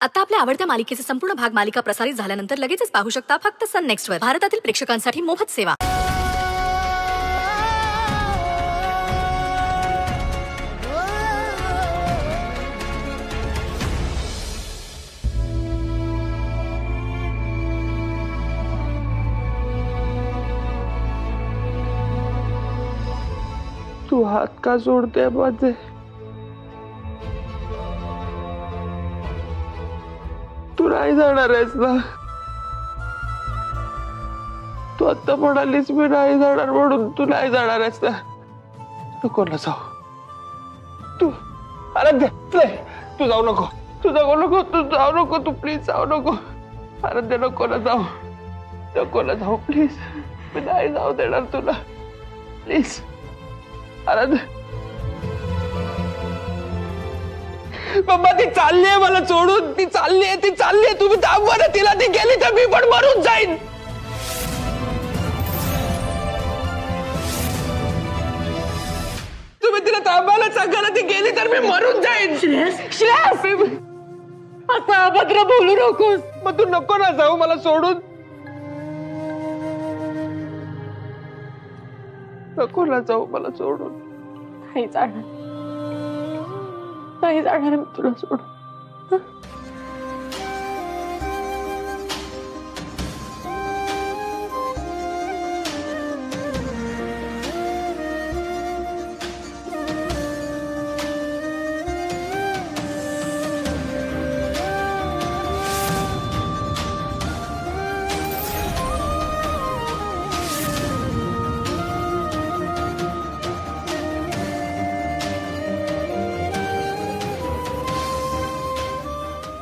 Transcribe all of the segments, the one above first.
आता आपल्या आवडत्या मालिकेचे संपूर्ण भाग मालिका प्रसारित झाल्यानंतर लगेचच पाहू शकता फक्त सन नेक्स्ट वर. भारतातील प्रेक्षकांसाठी मोफत सेवा. तू हात का सोडते माझे? तू नाही जाणार आहेस ना? तू आता म्हणालीस मी नाही जाणार म्हणून तू नाही जाणार आहेस ना? नको ना जाऊ तू. आराध्या तू जाऊ नको, तू जाऊ नको, तू जाऊ नको, तू प्लीज जाऊ नको. आराध्या नको ना जाऊ, नको ना जाऊ प्लीज. मी नाही जाऊ देणार तुला प्लीज. आराध्या बाबा ती चालली आहे मला सोडून, ती चालली आहे. तुम्ही थांबवा ना तिला. ती गेली तर मी पण मरून जाईन. तुम्ही तिला थांबायला सांगा ना. ती गेली तर मी मरून जाईन. श्रेयस आता अभद्र बोलू नकोस. मग तू नको ना जाऊ मला सोडून. नको ना जाऊ मला सोडून. नाही जाणार, नाही जाणार मी तुला सोडून.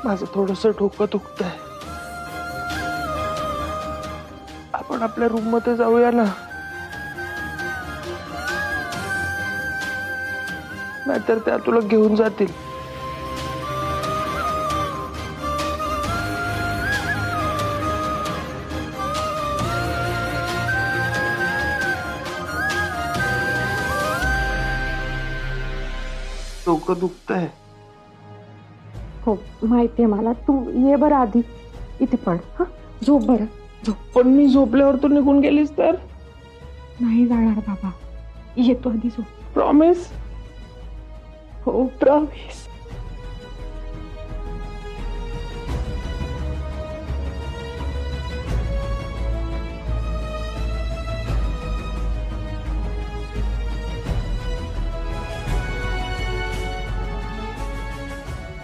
माझं थोडंसं डोकं दुखतंय. आपण आपल्या रूम मध्ये जाऊया ना. नाहीतर त्या तुला घेऊन जातील. डोकं दुखतंय. हो माहितीये मला. तू ये बरं आधी इथे पड. हा झोप बरं झोप. पण मी झोपल्यावर तू निघून गेलीस तर? नाही जाणार बाबा. ये तू आधी झोप. प्रॉमिस? हो प्रॉमिस.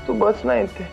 तू बस ना इथे.